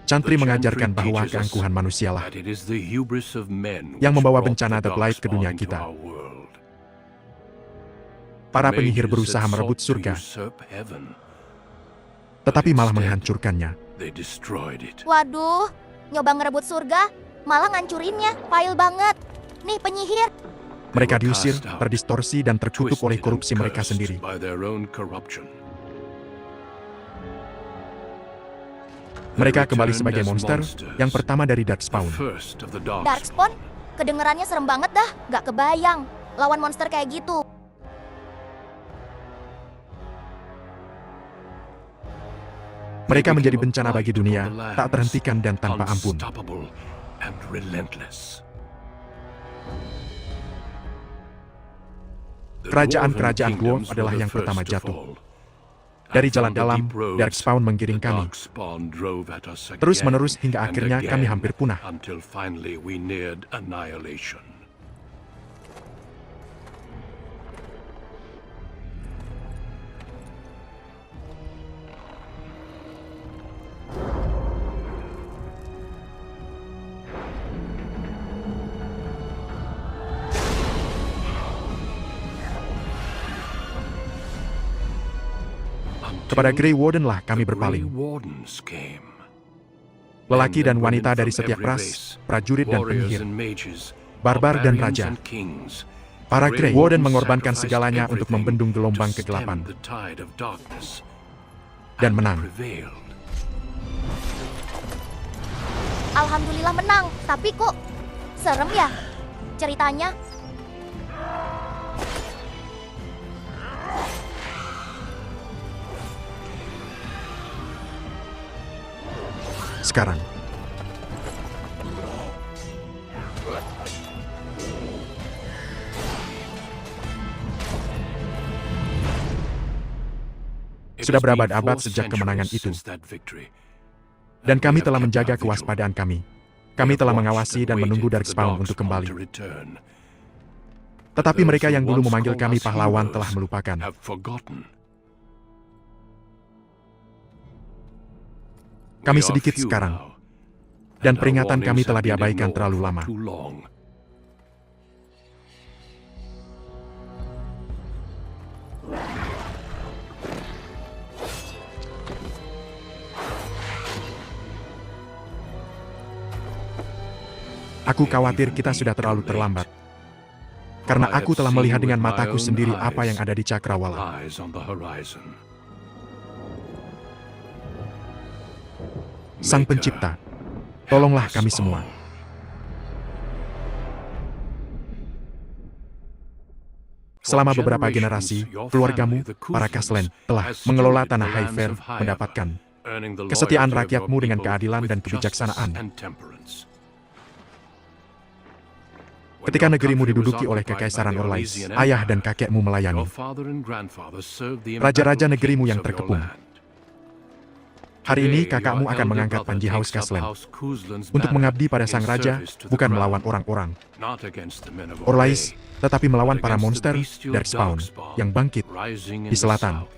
Chantry mengajarkan bahwa keangkuhan manusialah yang membawa bencana The Blight ke dunia kita. Para penyihir berusaha merebut surga, tetapi malah menghancurkannya. Waduh, nyoba ngerebut surga, malah ngancurinnya. Fail banget. Nih penyihir. Mereka diusir, terdistorsi, dan terkutuk oleh korupsi mereka sendiri. Mereka kembali sebagai monster yang pertama dari Darkspawn. Darkspawn? Kedengerannya serem banget dah. Gak kebayang. Lawan monster kayak gitu. Mereka menjadi bencana bagi dunia, tak terhentikan dan tanpa ampun. Kerajaan-kerajaan dwarf adalah yang pertama jatuh. Dari jalan dalam, Darkspawn menggiring kami, terus-menerus hingga akhirnya kami hampir punah. Kepada Grey Warden-lah kami berpaling. Lelaki dan wanita dari setiap ras, prajurit dan penyihir, barbar dan raja. Para Grey Warden mengorbankan segalanya untuk membendung gelombang kegelapan. Dan menang. Alhamdulillah menang, tapi kok serem ya ceritanya? Sekarang, sudah berabad-abad sejak kemenangan itu, dan kami telah menjaga kewaspadaan kami. Kami telah mengawasi dan menunggu Darkspawn untuk kembali. Tetapi mereka yang dulu memanggil kami pahlawan telah melupakan. Kami sedikit sekarang, dan peringatan kami telah diabaikan terlalu lama. Aku khawatir kita sudah terlalu terlambat, karena aku telah melihat dengan mataku sendiri apa yang ada di Cakrawala. Sang Pencipta, tolonglah kami semua. Selama beberapa generasi, keluargamu, para Kaslen, telah mengelola tanah Highfair, mendapatkan kesetiaan rakyatmu dengan keadilan dan kebijaksanaan. Ketika negerimu diduduki oleh Kekaisaran Orlais, ayah dan kakekmu melayani raja-raja negerimu yang terkepung. Hari ini kakakmu akan mengangkat Panji Haus Kaslen untuk mengabdi pada sang raja, bukan melawan orang-orang Orlais, tetapi melawan para monster Darkspawn yang bangkit di selatan.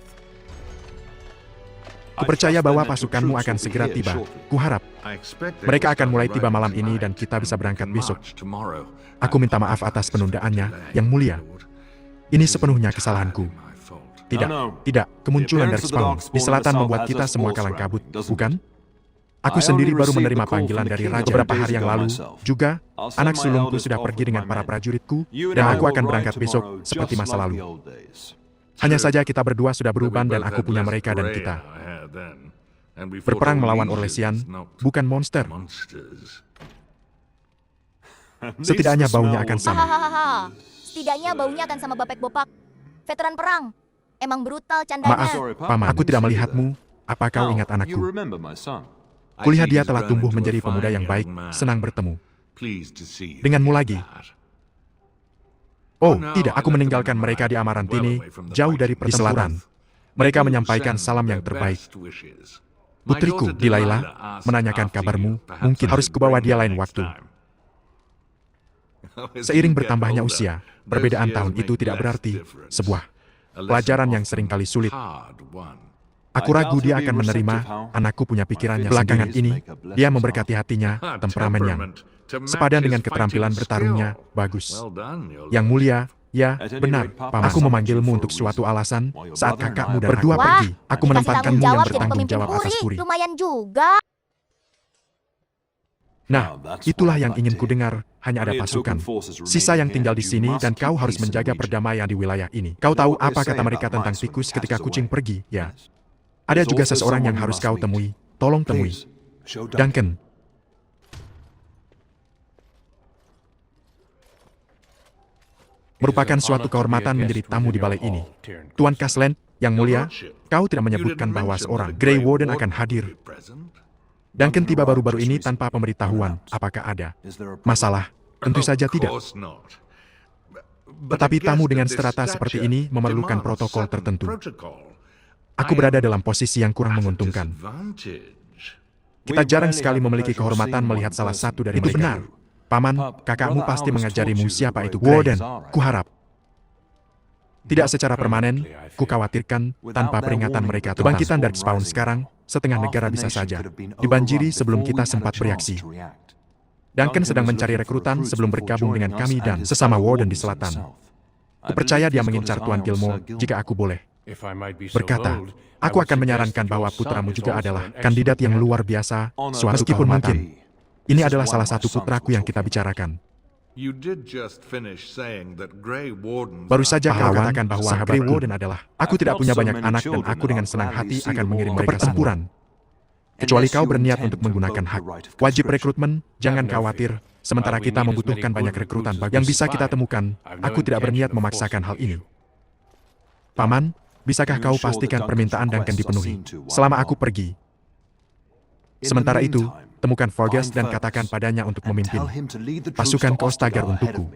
Kupercaya bahwa pasukanmu akan segera tiba. Kuharap mereka akan mulai tiba malam ini dan kita bisa berangkat besok. Aku minta maaf atas penundaannya, Yang Mulia. Ini sepenuhnya kesalahanku. Tidak, kemunculan Darkspawn di selatan membuat kita semua kalang kabut, bukan? Aku sendiri baru menerima panggilan dari raja beberapa hari yang lalu. Juga, anak sulungku sudah pergi dengan para prajuritku, dan aku akan berangkat besok seperti masa lalu. Hanya saja kita berdua sudah berubah dan aku punya mereka dan kita berperang melawan Orlesian, bukan monster. Setidaknya baunya akan sama. Hahaha. Setidaknya baunya akan sama Bapek Bopak. Veteran perang. Emang brutal candanya. Maaf, Paman, aku tidak melihatmu. Apa kau ingat anakku? Kulihat dia telah tumbuh menjadi pemuda yang baik, senang bertemu denganmu lagi. Oh, tidak, aku meninggalkan mereka di Amarantini, jauh dari pertempuran. Mereka menyampaikan salam yang terbaik. Putriku, Delilah, menanyakan kabarmu, mungkin harus kubawa dia lain waktu. Seiring bertambahnya usia, perbedaan tahun itu tidak berarti sebuah pelajaran yang seringkali sulit. Aku ragu dia akan menerima, anakku punya pikirannya belakangan ini, dia memberkati hatinya, temperamennya. Sepadan dengan keterampilan bertarungnya, bagus. Yang mulia, ya, benar, Paman. Aku memanggilmu untuk suatu alasan, saat kakakmu dan berdua pergi, aku Dikasih menempatkanmu tanggung yang jawab jadi bertanggung pemimpin jawab atas Puri. Lumayan juga. Nah, itulah yang ingin kudengar, hanya ada pasukan. Sisa yang tinggal di sini dan kau harus menjaga perdamaian di wilayah ini. Kau tahu apa kata mereka tentang tikus ketika kucing pergi, ya? Ada juga seseorang yang harus kau temui, tolong temui. Duncan. Merupakan suatu kehormatan menjadi tamu di balai ini. Tuan Casland, yang mulia, kau tidak menyebutkan bahwa seorang Grey Warden akan hadir. Duncan tiba baru-baru ini tanpa pemberitahuan. Apakah ada masalah? Tentu saja tidak. Tetapi tamu dengan strata seperti ini memerlukan protokol tertentu. Aku berada dalam posisi yang kurang menguntungkan. Kita jarang sekali memiliki kehormatan melihat salah satu dari mereka. Itu benar. Paman, kakakmu pasti mengajarimu siapa itu Warden. Kuharap. Tidak secara permanen, kukhawatirkan tanpa peringatan mereka. Kebangkitan Darkspawn sekarang, setengah negara bisa saja dibanjiri sebelum kita sempat bereaksi. Duncan sedang mencari rekrutan sebelum bergabung dengan kami dan sesama Warden di selatan. Kupercaya dia mengincar Tuan Gilmore jika aku boleh berkata. Aku akan menyarankan bahwa putramu juga adalah kandidat yang luar biasa, meskipun mungkin ini adalah salah satu putraku yang kita bicarakan. Baru saja kau katakan bahwa Grey Warden adalah. Aku tidak punya banyak anak dan aku dengan senang hati akan mengirim mereka pertempuran. Kecuali kau berniat untuk menggunakan hak wajib rekrutmen, jangan khawatir. Sementara kita membutuhkan banyak rekrutan yang bisa kita temukan, aku tidak berniat memaksakan hal ini. Paman, bisakah kau pastikan permintaan Duncan dipenuhi selama aku pergi? Sementara itu, temukan Forges dan katakan padanya untuk memimpin pasukan ke Ostagar untukku.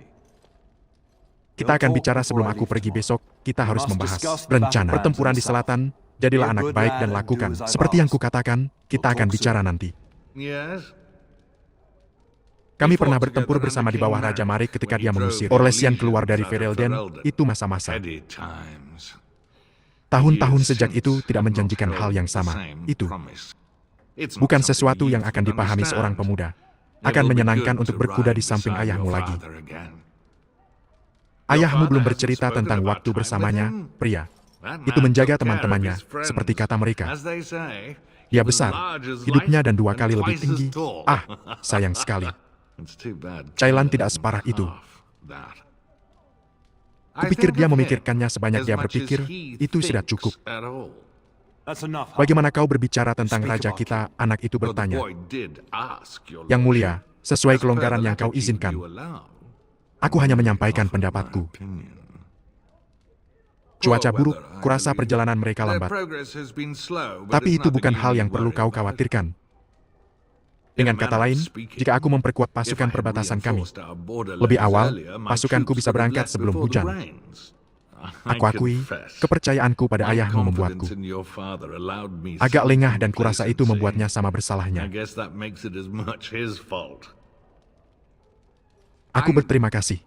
Kita akan bicara sebelum aku pergi besok, kita harus membahas rencana pertempuran di selatan. Jadilah anak baik dan lakukan seperti yang kukatakan, kita akan bicara nanti. Kami pernah bertempur bersama di bawah Raja Marik ketika dia mengusir Orlesian keluar dari Ferelden, itu masa-masa. Tahun-tahun sejak itu tidak menjanjikan hal yang sama, itu bukan sesuatu yang akan dipahami seorang pemuda. Akan menyenangkan untuk berkuda di samping ayahmu lagi. Ayahmu belum bercerita tentang waktu bersamanya, pria. Itu menjaga teman-temannya, seperti kata mereka. Dia besar, hidupnya dan 2 kali lebih tinggi. Ah, sayang sekali. Cailan tidak separah itu. Kupikir dia memikirkannya sebanyak dia berpikir, itu sudah cukup. Bagaimana kau berbicara tentang raja kita, anak itu bertanya. Yang mulia, sesuai kelonggaran yang kau izinkan. Aku hanya menyampaikan pendapatku. Cuaca buruk, kurasa perjalanan mereka lambat. Tapi itu bukan hal yang perlu kau khawatirkan. Dengan kata lain, jika aku memperkuat pasukan perbatasan kami, lebih awal, pasukanku bisa berangkat sebelum hujan. Aku akui, kepercayaanku pada ayahmu membuatku agak lengah dan kurasa itu membuatnya sama bersalahnya. Aku berterima kasih.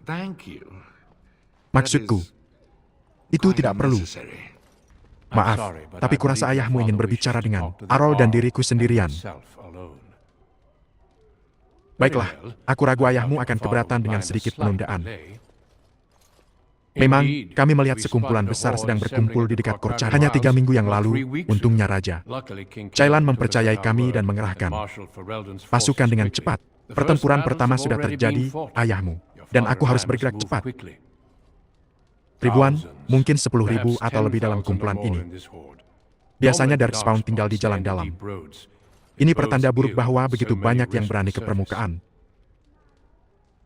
Maksudku, itu tidak perlu. Maaf, tapi kurasa ayahmu ingin berbicara dengan Arol dan diriku sendirian. Baiklah, aku ragu ayahmu akan keberatan dengan sedikit penundaan. Memang, kami melihat sekumpulan besar sedang berkumpul di dekat Korcar hanya 3 minggu yang lalu, untungnya Raja Cailan mempercayai kami dan mengerahkan pasukan dengan cepat. Pertempuran pertama sudah terjadi, ayahmu, dan aku harus bergerak cepat. Ribuan, mungkin 10.000 atau lebih dalam kumpulan ini. Biasanya Darkspawn tinggal di jalan dalam. Ini pertanda buruk bahwa begitu banyak yang berani ke permukaan.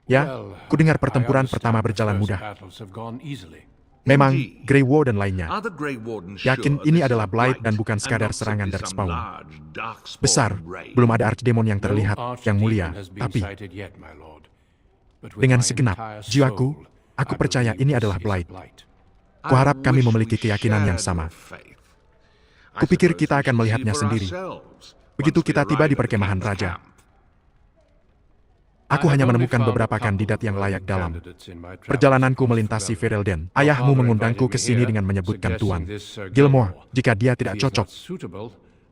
Ya, kudengar pertempuran pertama berjalan mudah. Memang, Grey Warden lainnya yakin ini adalah Blight dan bukan sekadar serangan Darkspawn. Besar, belum ada Archdemon yang terlihat, yang mulia, tapi dengan segenap jiwaku, aku percaya ini adalah Blight. Kuharap kami memiliki keyakinan yang sama. Kupikir kita akan melihatnya sendiri. Begitu kita tiba di perkemahan Raja. Aku hanya menemukan beberapa kandidat yang layak dalam perjalananku melintasi Ferelden. Ayahmu mengundangku ke sini dengan menyebutkan Tuan Gilmore. Jika dia tidak cocok,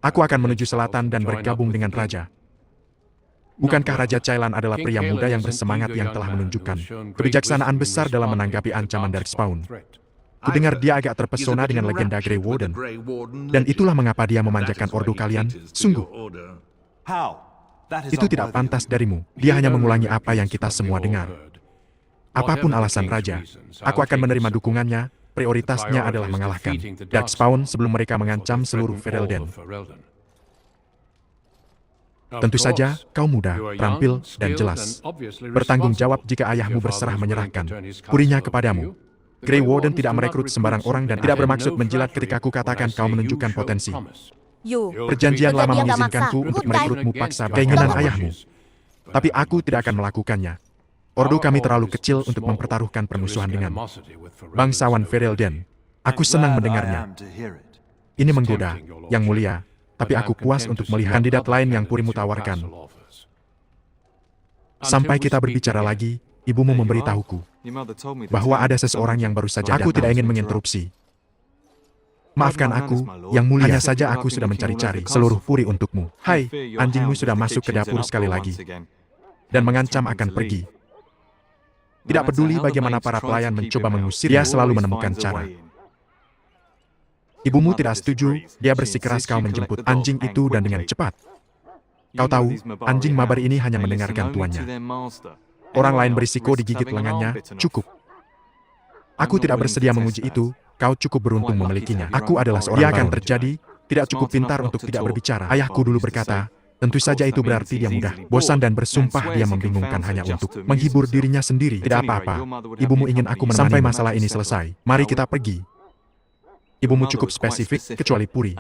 aku akan menuju selatan dan bergabung dengan Raja. Bukankah Raja Cailan adalah pria muda yang bersemangat yang telah menunjukkan kebijaksanaan besar dalam menanggapi ancaman Darkspawn? Kudengar dia agak terpesona dengan legenda Grey Warden. Dan itulah mengapa dia memanjakan ordo kalian. Sungguh, itu tidak pantas darimu. Dia hanya mengulangi apa yang kita semua dengar. Apapun alasan Raja, aku akan menerima dukungannya. Prioritasnya adalah mengalahkan Darkspawn sebelum mereka mengancam seluruh Ferelden. Tentu saja, kau muda, terampil, dan jelas bertanggung jawab jika ayahmu berserah menyerahkan purinya kepadamu. Grey Warden tidak merekrut sembarang orang dan tidak bermaksud menjilat ketika ku katakan kau menunjukkan potensi. Perjanjian lama mengizinkanku untuk merekrutmu paksa keinginan ayahmu. Tapi aku tidak akan melakukannya. Ordo kami terlalu kecil untuk mempertaruhkan permusuhan dengan bangsawan Ferelden. Aku senang mendengarnya. Ini menggoda, Yang Mulia, tapi aku puas untuk melihat kandidat lain yang Purimu tawarkan. Sampai kita berbicara lagi, ibumu memberitahuku bahwa ada seseorang yang baru saja datang. Aku tidak ingin menginterupsi. Maafkan aku, Yang Mulia. Hanya saja aku sudah mencari-cari seluruh puri untukmu. Hai, anjingmu sudah masuk ke dapur sekali lagi dan mengancam akan pergi. Tidak peduli bagaimana para pelayan mencoba mengusir, dia selalu menemukan cara. Ibumu tidak setuju, dia bersikeras kau menjemput anjing itu dan dengan cepat. Kau tahu, anjing mabar ini hanya mendengarkan tuannya. Orang lain berisiko digigit lengannya, cukup. Aku tidak bersedia menguji itu. Kau cukup beruntung memilikinya. Aku adalah seorang dia akan terjadi, tidak cukup pintar untuk tidak berbicara. Ayahku dulu berkata, tentu saja itu berarti dia mudah, bosan dan bersumpah dia membingungkan hanya untuk menghibur dirinya sendiri. Tidak apa-apa, ibumu ingin aku menemani sampai masalah ini selesai. Mari kita pergi. Ibumu cukup spesifik, kecuali Puri.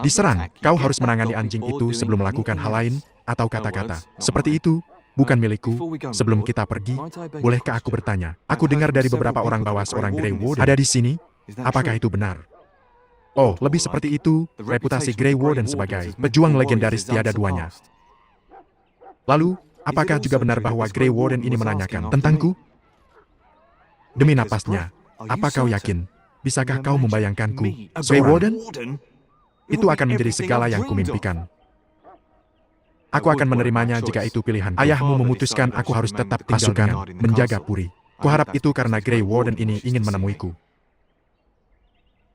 Diserang, kau harus menangani anjing itu sebelum melakukan hal lain, atau kata-kata seperti itu. Bukan milikku. Sebelum kita pergi, bolehkah aku bertanya? Aku dengar dari beberapa orang bahwa seorang Grey Warden ada di sini. Apakah itu benar? Oh, lebih seperti itu. Reputasi Grey Warden sebagai pejuang legendaris tiada duanya. Lalu, apakah juga benar bahwa Grey Warden ini menanyakan tentangku? Demi napasnya, apa kau yakin? Bisakah kau membayangkanku? Grey Warden? Itu akan menjadi segala yang kumimpikan. Aku akan menerimanya jika itu pilihan. Ayahmu memutuskan aku harus tetap tinggal dengan menjaga Puri. Kuharap itu karena Grey Warden ini ingin menemuiku.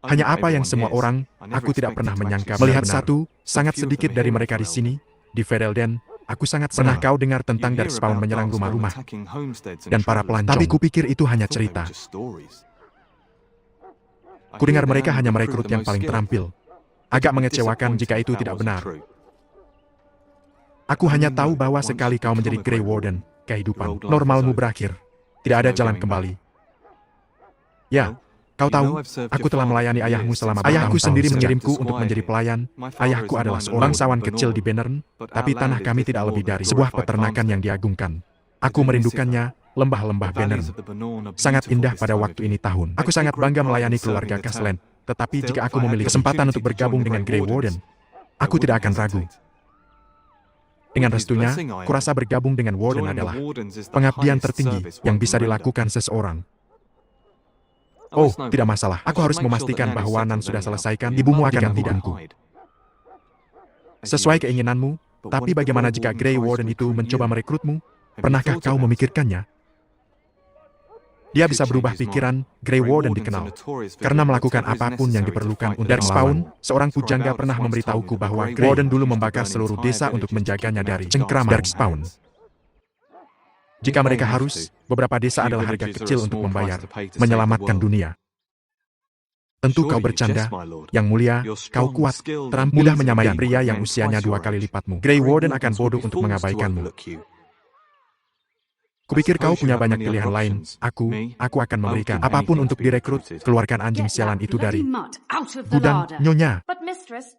Hanya apa yang semua orang, aku tidak pernah menyangka melihat satu, sangat sedikit dari mereka di sini, di Ferelden. Aku sangat pernah kau dengar tentang Darkspawn menyerang rumah-rumah dan para pelancong. Tapi kupikir itu hanya cerita. Kudengar mereka hanya merekrut yang paling terampil. Agak mengecewakan jika itu tidak benar. Aku hanya tahu bahwa sekali kau menjadi Grey Warden, kehidupan normalmu berakhir. Tidak ada jalan kembali. Ya, kau tahu, aku telah melayani ayahmu selama bertahun-tahun. Ayahku sendiri mengirimku untuk menjadi pelayan. Ayahku adalah seorang bangsawan kecil di Bennern, tapi tanah kami tidak lebih dari sebuah peternakan yang diagungkan. Aku merindukannya, lembah-lembah Bennern. Sangat indah pada waktu ini tahun. Aku sangat bangga melayani keluarga Castellan, tetapi jika aku memiliki kesempatan untuk bergabung dengan Grey Warden, aku tidak akan ragu. Dengan restunya, kurasa bergabung dengan Warden adalah pengabdian tertinggi yang bisa dilakukan seseorang. Oh, tidak masalah. Aku harus memastikan bahwa Nan sudah selesaikan. Ibumu akan menghukumku. Sesuai keinginanmu, tapi bagaimana jika Grey Warden itu mencoba merekrutmu? Pernahkah kau memikirkannya? Dia bisa berubah pikiran. Grey Warden dikenal karena melakukan apapun yang diperlukan untuk Darkspawn. Seorang pujangga pernah memberitahuku bahwa Grey Warden dulu membakar seluruh desa untuk menjaganya dari cengkraman Darkspawn. Jika mereka harus, beberapa desa adalah harga kecil untuk membayar, menyelamatkan dunia. Tentu kau bercanda, Yang Mulia, kau kuat, terampil, mudah menyamai pria yang usianya 2 kali lipatmu. Grey Warden akan bodoh untuk mengabaikanmu. Kupikir kau punya banyak pilihan lain. Aku akan memberikan apapun untuk direkrut. Keluarkan anjing sialan itu dari gudang, Nyonya.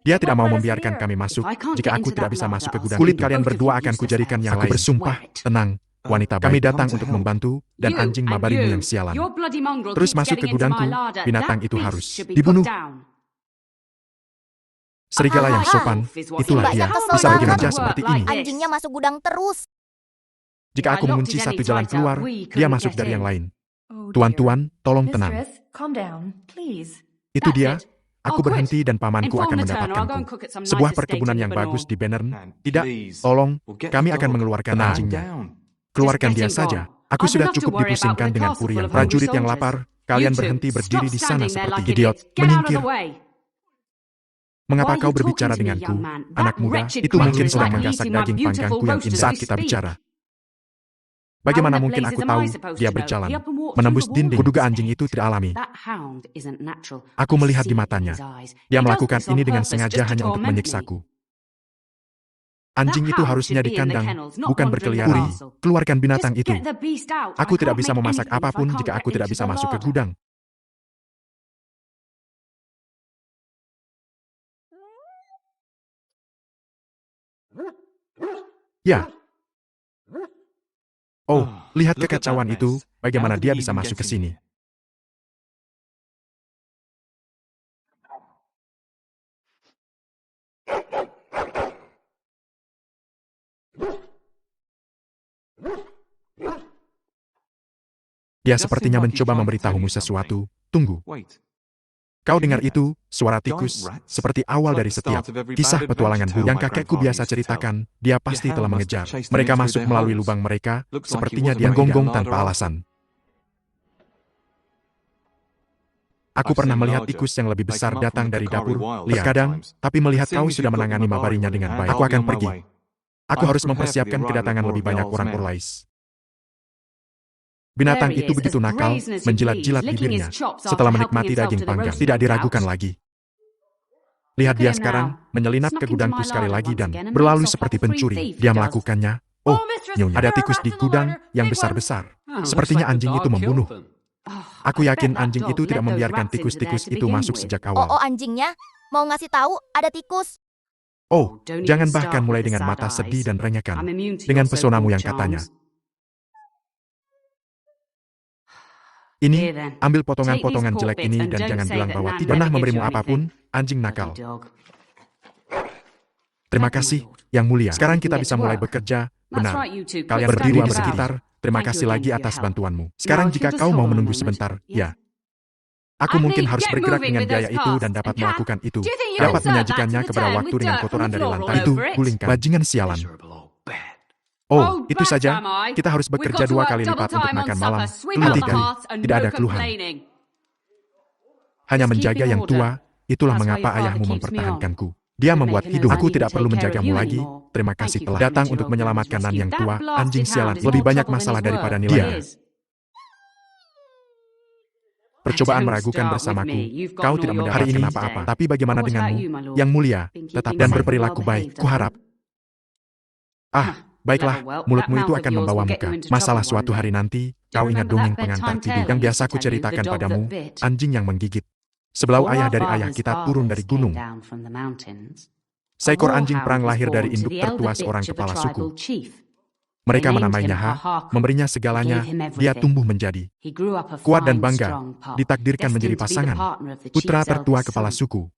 Dia tidak mau membiarkan kami masuk. Jika aku tidak bisa masuk ke gudang, kulit kalian berdua akan kujadikan yang lain. Aku bersumpah, tenang, wanita baik. Kami datang untuk membantu, dan anjing mabarimu yang sialan terus masuk ke gudangku, binatang itu harus dibunuh. Serigala yang sopan, itulah dia. Bisa bagaimana seperti ini. Anjingnya masuk gudang terus. Jika aku mengunci satu jalan keluar, dia masuk dari yang lain. Tuan-tuan, tolong tenang. Itu dia. Aku berhenti dan pamanku akan mendapatkanku. Sebuah perkebunan yang bagus di Bennern. Tidak, tolong, kami akan mengeluarkan anjingnya. Keluarkan dia saja. Aku sudah cukup dipusingkan dengan puri yang prajurit yang lapar. Kalian berhenti berdiri di sana seperti idiot. Menyingkir. Mengapa kau berbicara denganku, anak muda? Itu mungkin sedang menggasak daging panggangku yang indah saat kita bicara. Bagaimana mungkin aku tahu dia berjalan, menembus dinding? Kuduga anjing itu tidak alami. Aku melihat di matanya. Dia melakukan ini dengan sengaja hanya untuk menyiksaku. Anjing itu harusnya di kandang, bukan berkeliaran. Puri, keluarkan binatang itu. Aku tidak bisa memasak apapun jika aku tidak bisa masuk ke gudang. Ya. Oh, lihat kekacauan itu, bagaimana dia bisa masuk ke sini. Dia sepertinya mencoba memberitahumu sesuatu. Tunggu. Kau dengar itu, suara tikus, seperti awal dari setiap kisah petualangan burung yang kakekku biasa ceritakan, dia pasti telah mengejar. Mereka masuk melalui lubang mereka, sepertinya dia menggonggong tanpa alasan. Aku pernah melihat tikus yang lebih besar datang dari dapur liar. Terkadang, tapi melihat kau sudah menangani mabarinya dengan baik, aku akan pergi. Aku harus mempersiapkan kedatangan lebih banyak orang Orlais. Binatang itu begitu nakal, menjilat-jilat bibirnya. Setelah menikmati daging panggang, tidak diragukan lagi. Lihat dia sekarang, menyelinap ke gudangku sekali lagi dan berlalu seperti pencuri. Dia melakukannya. Oh, nyonya, ada tikus di gudang yang besar-besar. Sepertinya anjing itu membunuh. Aku yakin anjing itu tidak membiarkan tikus-tikus itu masuk sejak awal. Oh, anjingnya mau ngasih tahu ada tikus. Oh, jangan bahkan mulai dengan mata sedih dan rengekan. Dengan pesonamu yang katanya. Ini, ambil potongan-potongan jelek ini dan jangan bilang bahwa tidak pernah memberimu apapun, anjing nakal. Terima kasih, Yang Mulia. Sekarang kita bisa mulai bekerja, benar. Kalian berdiri di sekitar, terima kasih lagi atas bantuanmu. Sekarang jika kau mau menunggu sebentar, ya. Aku mungkin harus bergerak dengan gaya itu dan dapat melakukan itu. Dapat menyajikannya kepada waktu dengan kotoran dari lantai itu, gulingkan. Bajingan sialan. Oh, itu saja. Kita harus bekerja 2 kali lipat untuk makan malam. Keluhan, tidak ada keluhan. Hanya menjaga yang tua, itulah mengapa ayahmu mempertahankanku. Dia membuat hidup. Aku tidak perlu menjagamu lagi. Terima kasih telah datang untuk menyelamatkan Nan yang tua. Anjing sialan, lebih banyak masalah daripada nilai. Percobaan meragukan bersamaku. Kau tidak mendengar hari ini apa-apa. Tapi bagaimana denganmu, Yang Mulia? Tetap dan berperilaku baik. Kuharap. Baiklah, mulutmu itu akan membawa muka. Masalah suatu hari nanti, kau ingat dongeng pengantar tidur yang biasa ku ceritakan padamu, anjing yang menggigit. Sebelau ayah dari ayah kita turun dari gunung. Seekor anjing perang lahir dari induk tertua seorang kepala suku. Mereka menamainya Ha, memberinya segalanya, dia tumbuh menjadi kuat dan bangga, ditakdirkan menjadi pasangan, putra tertua kepala suku.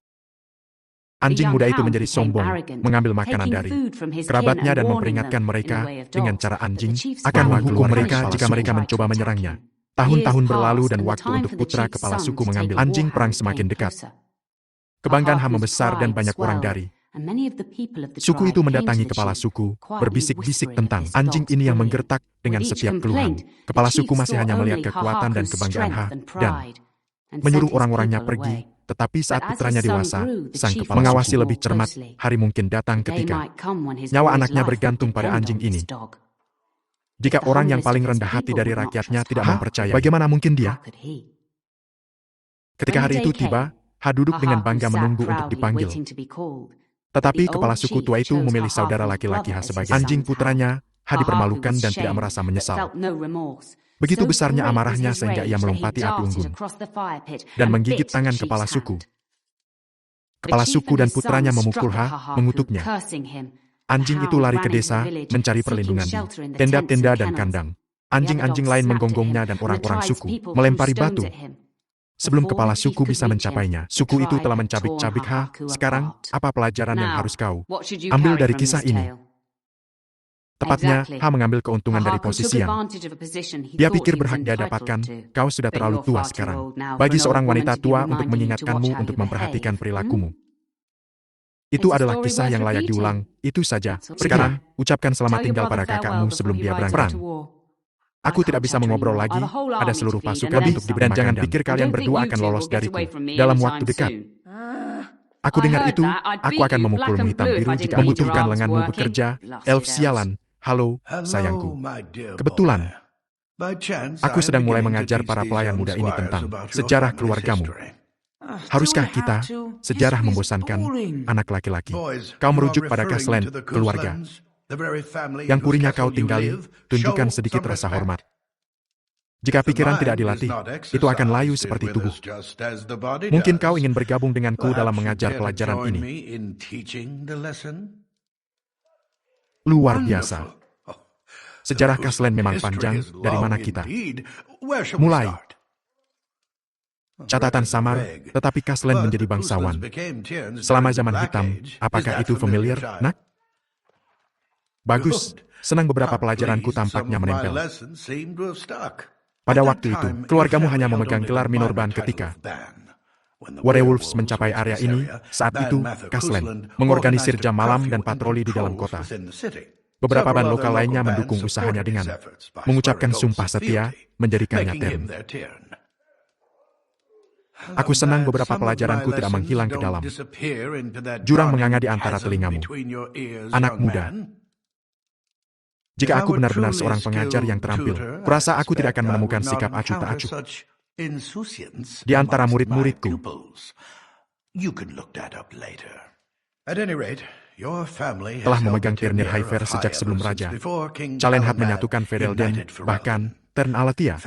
Anjing muda itu menjadi sombong, mengambil makanan dari kerabatnya dan memperingatkan mereka dengan cara anjing akan menghukum mereka jika mereka mencoba menyerangnya. Tahun-tahun berlalu dan waktu untuk putra kepala suku mengambil anjing perang semakin dekat. Kebanggaan Ha membesar dan banyak orang dari suku itu mendatangi kepala suku, berbisik-bisik tentang anjing ini yang menggertak dengan setiap keluhan. Kepala suku masih hanya melihat kekuatan dan kebanggaan Ha dan menyuruh orang-orangnya pergi. Tetapi saat putranya dewasa, sang kepala mengawasi lebih cermat, hari mungkin datang ketika nyawa anaknya bergantung pada anjing ini. Jika orang yang paling rendah hati dari rakyatnya tidak mempercayai, bagaimana mungkin dia? Ketika hari itu tiba, Ha duduk dengan bangga menunggu untuk dipanggil. Tetapi kepala suku tua itu memilih saudara laki-laki Ha sebagai anjing putranya. Ha dipermalukan dan tidak merasa menyesal. Begitu besarnya amarahnya sehingga ia melompati api unggun dan menggigit tangan kepala suku. Kepala suku dan putranya memukul Ha, mengutuknya. Anjing itu lari ke desa, mencari perlindungan di tenda-tenda dan kandang. Anjing-anjing lain menggonggongnya dan orang-orang suku melempari batu. Sebelum kepala suku bisa mencapainya, suku itu telah mencabik-cabik Ha. Sekarang, apa pelajaran yang harus kau ambil dari kisah ini? Tepatnya, Ha mengambil keuntungan dari posisi yang dia pikir berhak dia dapatkan. Kau sudah terlalu tua sekarang. Bagi seorang wanita tua untuk mengingatkanmu untuk memperhatikan perilakumu. Itu adalah kisah yang layak diulang, itu saja. Sekarang, ucapkan selamat tinggal pada kakakmu sebelum dia berangkat. Aku tidak bisa mengobrol lagi, ada seluruh pasukan untuk diberi. Dan jangan pikir kalian berdua akan lolos dariku dalam waktu dekat. Aku dengar itu, aku akan memukulmu hitam biru jika membutuhkan lenganmu bekerja. Elf sialan, halo, sayangku. Kebetulan, aku sedang mulai mengajar para pelayan muda ini tentang sejarah keluargamu. Haruskah kita, sejarah membosankan, anak laki-laki. Kau merujuk pada Kaslen, keluarga. Yang purinya kau tinggali, tunjukkan sedikit rasa hormat. Jika pikiran tidak dilatih, itu akan layu seperti tubuh. Mungkin kau ingin bergabung denganku dalam mengajar pelajaran ini. Luar biasa. Sejarah Kaslen memang panjang, dari mana kita mulai. Catatan samar, tetapi Kaslen menjadi bangsawan. Selama zaman hitam, apakah itu familiar, nak? Bagus, senang beberapa pelajaranku tampaknya menempel. Pada waktu itu, keluargamu hanya memegang gelar Minorban ketika Werewolves mencapai area ini. Saat itu, Kaslen mengorganisir jam malam dan patroli di dalam kota. Beberapa band lokal lainnya mendukung usahanya dengan mengucapkan sumpah setia, menjadikannya term. Aku senang beberapa pelajaranku tidak menghilang ke dalam jurang menganga di antara telingamu. Anak muda. Jika aku benar-benar seorang pengajar yang terampil, kurasa aku tidak akan menemukan sikap acuh tak acuh di antara murid-muridku. Telah memegang Ternir Haifer sejak sebelum Raja Calenhat menyatukan Ferelden, bahkan Tern Alatia.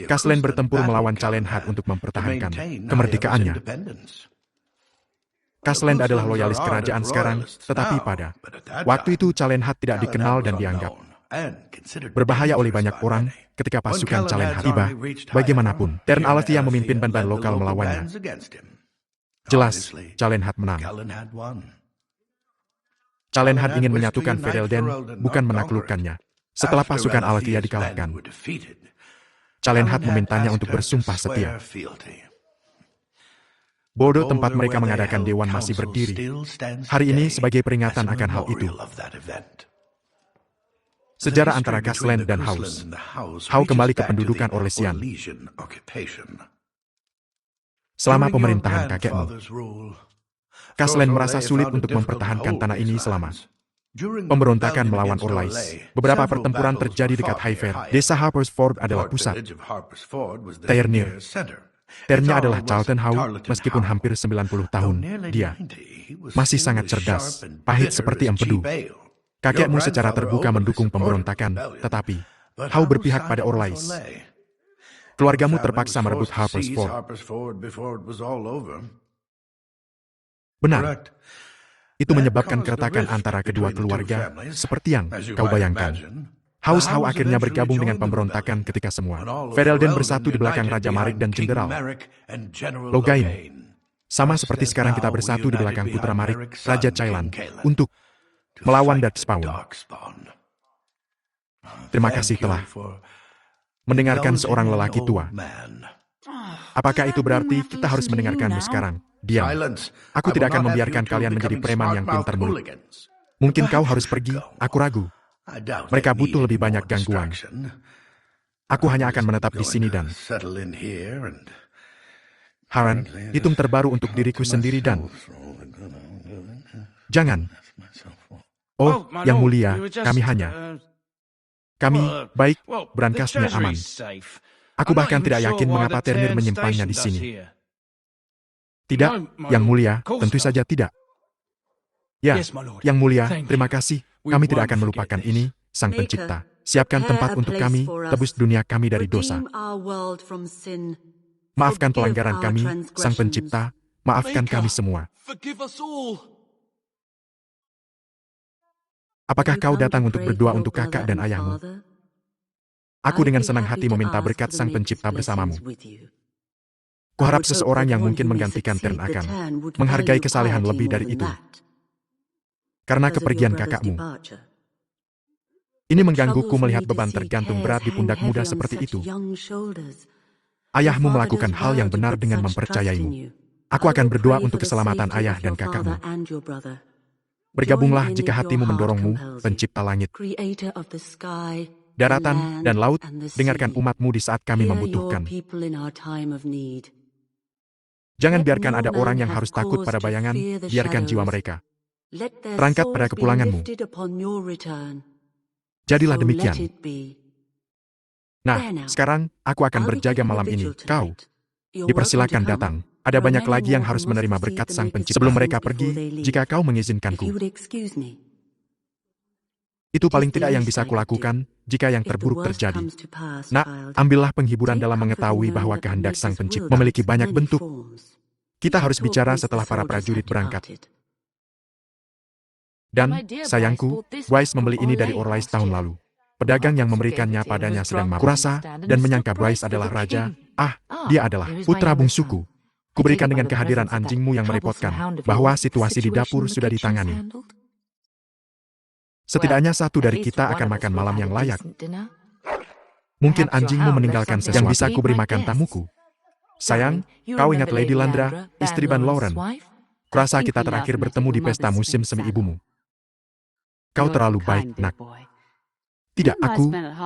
Kaslen bertempur melawan Calenhat untuk mempertahankan kemerdekaannya. Kaslen adalah loyalis kerajaan sekarang, tetapi pada waktu itu Calenhat tidak dikenal dan dianggap berbahaya oleh banyak orang. Ketika pasukan Calenhat tiba, bagaimanapun, Tern Alatia memimpin band-band lokal melawannya. Jelas, Calenhat menang. Calenhat ingin menyatukan Ferelden, bukan menaklukkannya. Setelah pasukan Alatia dikalahkan, Calenhat memintanya untuk bersumpah setia. Bodoh, tempat mereka mengadakan dewan masih berdiri hari ini sebagai peringatan akan hal itu. Sejarah antara Kaslen dan Haus. Hau kembali ke pendudukan Orlesian. Selama pemerintahan kakekmu, Kaslen merasa sulit untuk mempertahankan tanah ini selama pemberontakan melawan Orlais. Beberapa pertempuran terjadi dekat Haifer. Desa Harper's Ford adalah pusat. Ternir. Ternnya adalah Charlton Howe, meskipun hampir 90 tahun, dia masih sangat cerdas, pahit seperti empedu. Kakekmu secara terbuka mendukung pemberontakan, tetapi Howe berpihak pada Orlais. Keluargamu terpaksa merebut Harper's Ford. Benar. Itu menyebabkan keretakan antara kedua keluarga, seperti yang kau bayangkan. Haus Hau akhirnya bergabung dengan pemberontakan ketika semua Ferelden bersatu di belakang Raja Marik dan Jenderal Logain. Sama seperti sekarang kita bersatu di belakang Putra Marik, Raja Cailan, untuk melawan Darkspawn. Terima kasih telah mendengarkan seorang lelaki tua. Apakah itu berarti kita harus mendengarkanmu sekarang? Diam. Aku tidak akan membiarkan kalian menjadi preman yang pintar mulut. Mungkin kau harus pergi, aku ragu. Mereka butuh lebih banyak gangguan. Aku hanya akan menetap di sini dan Haran, hitung terbaru untuk diriku sendiri dan jangan. Oh, Yang Mulia, kami baik, berangkasnya aman. Aku bahkan tidak yakin mengapa Ternir menyimpannya di sini. Tidak, Yang Mulia, tentu saja tidak. Ya, Yang Mulia, terima kasih. Kami tidak akan melupakan ini, Sang Pencipta. Siapkan tempat untuk kami, tebus dunia kami dari dosa. Maafkan pelanggaran kami, Sang Pencipta. Maafkan kami semua. Apakah kau datang untuk berdoa untuk kakak dan ayahmu? Aku dengan senang hati meminta berkat Sang Pencipta bersamamu. Kuharap seseorang yang mungkin menggantikan Tern akan menghargai kesalehan lebih dari itu. Karena kepergian kakakmu, Ini menggangguku melihat beban tergantung berat di pundak muda seperti itu. Ayahmu melakukan hal yang benar dengan mempercayaimu. Aku akan berdoa untuk keselamatan ayah dan kakakmu. Bergabunglah jika hatimu mendorongmu, pencipta langit, daratan, dan laut, dengarkan umatmu di saat kami membutuhkan. Jangan biarkan ada orang yang harus takut pada bayangan, biarkan jiwa mereka terangkat pada kepulanganmu. Jadilah demikian. Nah, sekarang aku akan berjaga malam ini. Kau dipersilakan datang. Ada banyak lagi yang harus menerima berkat Sang Pencipta. Sebelum mereka pergi, jika kau mengizinkanku. Itu paling tidak yang bisa kulakukan jika yang terburuk terjadi. Nak, ambillah penghiburan dalam mengetahui bahwa kehendak Sang Pencipta memiliki banyak bentuk. Kita harus bicara setelah para prajurit berangkat. Dan, sayangku, Bryce membeli ini dari Orlais tahun lalu. Pedagang yang memberikannya padanya sedang mabuk. Kurasa dan menyangka Bryce adalah raja. Dia adalah putra bungsuku. Kuberikan dengan kehadiran anjingmu yang merepotkan, bahwa situasi di dapur sudah ditangani. Setidaknya satu dari kita akan makan malam yang layak. Mungkin anjingmu meninggalkan sesuatu yang bisa kuberi makan tamuku. Sayang, kau ingat Lady Landra, istri Ban Lauren? Kurasa kita terakhir bertemu di pesta musim semi ibumu. Kau terlalu baik, nak. Tidak,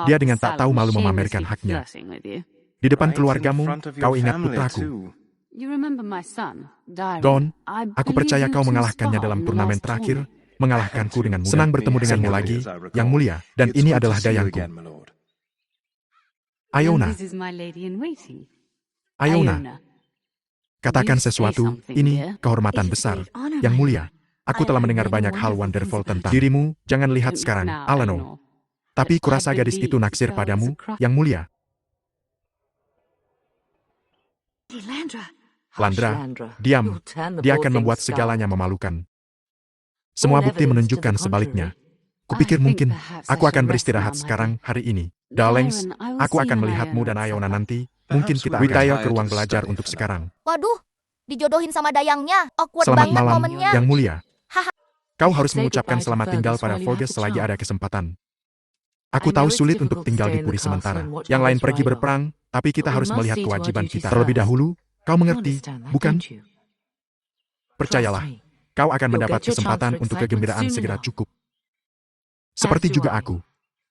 dia dengan tak tahu malu memamerkan haknya. Di depan keluargamu, kau ingat putraku. Don, aku percaya kau mengalahkannya dalam turnamen terakhir, mengalahkanku dengan mudah. Senang bertemu denganmu lagi, Yang Mulia, dan ini adalah dayangku. Iona. Iona. Katakan sesuatu, ini kehormatan besar, Yang Mulia. Aku telah mendengar banyak hal wonderful tentang dirimu, jangan lihat sekarang, Alano. Tapi kurasa gadis itu naksir padamu, Yang Mulia. Landra, diam. Dia akan membuat segalanya memalukan. Semua bukti menunjukkan sebaliknya. Kupikir mungkin aku akan beristirahat sekarang hari ini. Darlings, aku akan melihatmu dan Iona nanti. Mungkin kita retire ke ruang belajar untuk sekarang. Waduh, dijodohin sama dayangnya. Awkward Selamat banget malam, momennya. Yang Mulia. Kau harus mengucapkan selamat tinggal pada Forges selagi ada kesempatan. Aku tahu sulit untuk tinggal di Puri sementara. Yang lain pergi berperang, tapi kita harus melihat kewajiban kita terlebih dahulu. Kau mengerti, bukan? Percayalah, kau akan mendapat kesempatan untuk kegembiraan segera cukup. Seperti juga aku.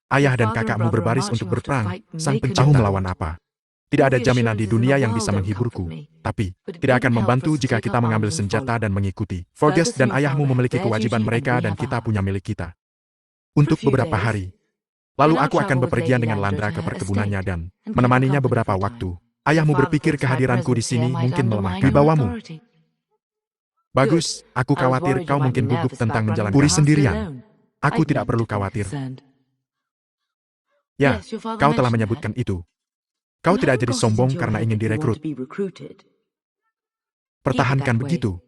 Ayah dan kakakmu berbaris untuk berperang, Sang Pencipta melawan apa? Tidak ada jaminan di dunia yang bisa menghiburku. Tapi, tidak akan membantu jika kita mengambil senjata dan mengikuti. Forges dan ayahmu memiliki kewajiban mereka dan kita punya milik kita. Untuk beberapa hari. Lalu aku akan bepergian dengan Landra ke perkebunannya dan menemaninya beberapa waktu. Ayahmu berpikir kehadiranku di sini mungkin melemah wibawamu. Bagus, aku khawatir kau mungkin gugup tentang menjalankan Puri sendirian. Aku tidak perlu khawatir. Ya, kau telah menyebutkan itu. Kau tidak jadi sombong karena ingin direkrut. Pertahankan begitu.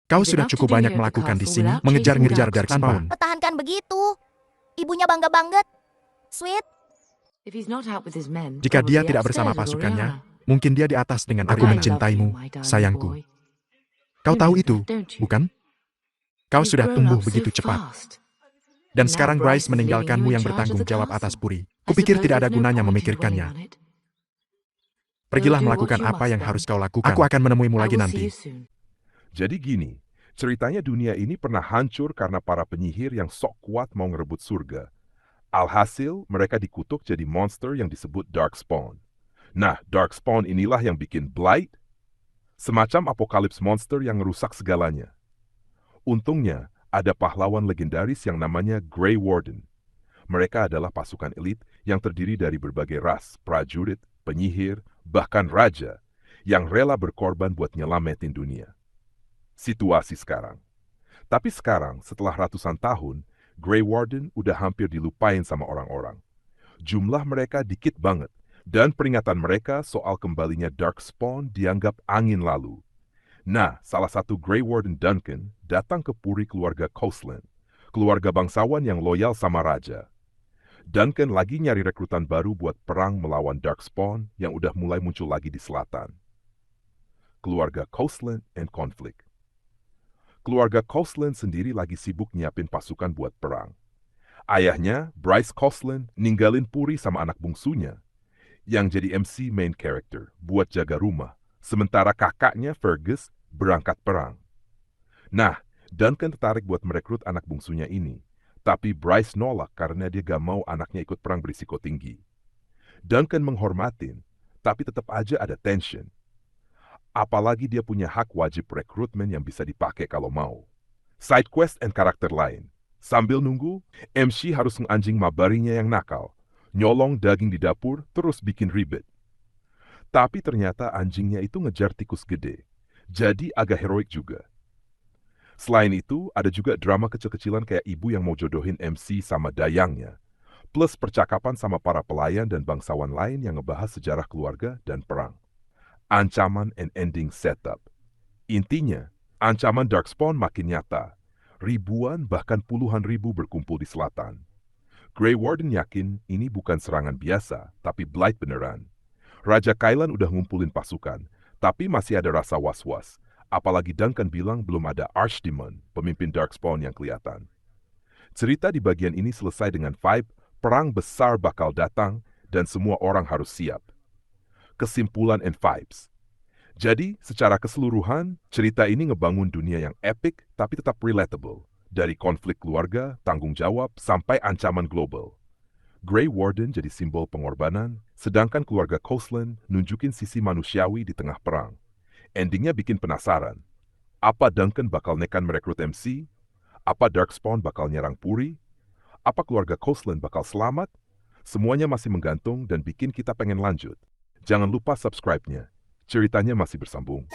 Kau sudah cukup banyak melakukan di sini, mengejar-ngejar Darkspawn. Pertahankan begitu. Ibunya bangga banget. Sweet. Jika dia tidak bersama pasukannya, mungkin dia di atas dengan aku mencintaimu, sayangku. Kau tahu itu, bukan? Kau sudah tumbuh begitu cepat. Dan sekarang Bryce meninggalkanmu yang bertanggung jawab atas Puri. Kupikir tidak ada gunanya memikirkannya. Pergilah melakukan apa yang harus kau lakukan. Aku akan menemuimu lagi nanti. Jadi gini, ceritanya dunia ini pernah hancur karena para penyihir yang sok kuat mau ngerebut surga. Alhasil, mereka dikutuk jadi monster yang disebut Darkspawn. Nah, Darkspawn inilah yang bikin Blight, semacam apokalips monster yang merusak segalanya. Untungnya, ada pahlawan legendaris yang namanya Grey Warden. Mereka adalah pasukan elit yang terdiri dari berbagai ras, prajurit, penyihir, bahkan raja, yang rela berkorban buat nyelamatin dunia. Situasi sekarang. Tapi sekarang, setelah ratusan tahun, Grey Warden udah hampir dilupain sama orang-orang. Jumlah mereka dikit banget, dan peringatan mereka soal kembalinya Darkspawn dianggap angin lalu. Nah, salah satu Grey Warden Duncan datang ke Puri keluarga Coastland, keluarga bangsawan yang loyal sama raja. Duncan lagi nyari rekrutan baru buat perang melawan Darkspawn yang udah mulai muncul lagi di selatan. Keluarga Coastland and Conflict. Keluarga Coastland sendiri lagi sibuk nyiapin pasukan buat perang. Ayahnya, Bryce Coughlin, ninggalin Puri sama anak bungsunya, yang jadi MC main character buat jaga rumah, sementara kakaknya, Fergus, berangkat perang. Nah, Duncan tertarik buat merekrut anak bungsunya ini, tapi Bryce nolak karena dia gak mau anaknya ikut perang berisiko tinggi. Duncan menghormatin, tapi tetap aja ada tension. Apalagi dia punya hak wajib rekrutmen yang bisa dipakai kalau mau. Side quest and karakter lain. Sambil nunggu, MC harus nganjing mabarinya yang nakal, nyolong daging di dapur, terus bikin ribet. Tapi ternyata anjingnya itu ngejar tikus gede, jadi agak heroik juga. Selain itu, ada juga drama kecil-kecilan kayak ibu yang mau jodohin MC sama dayangnya, plus percakapan sama para pelayan dan bangsawan lain yang ngebahas sejarah keluarga dan perang. Ancaman and ending setup. Intinya, ancaman Darkspawn makin nyata. Ribuan bahkan puluhan ribu berkumpul di selatan. Grey Warden yakin ini bukan serangan biasa, tapi Blight beneran. Raja Kailan udah ngumpulin pasukan, tapi masih ada rasa was-was. Apalagi Duncan bilang belum ada Archdemon, pemimpin Darkspawn yang kelihatan. Cerita di bagian ini selesai dengan vibe, perang besar bakal datang, dan semua orang harus siap. Kesimpulan and vibes. Jadi, secara keseluruhan, cerita ini ngebangun dunia yang epic tapi tetap relatable. Dari konflik keluarga, tanggung jawab, sampai ancaman global. Grey Warden jadi simbol pengorbanan, sedangkan keluarga Coughlin nunjukin sisi manusiawi di tengah perang. Endingnya bikin penasaran. Apa Duncan bakal nekan merekrut MC? Apa Darkspawn bakal nyerang Puri? Apa keluarga Coughlin bakal selamat? Semuanya masih menggantung dan bikin kita pengen lanjut. Jangan lupa subscribe-nya. Ceritanya masih bersambung.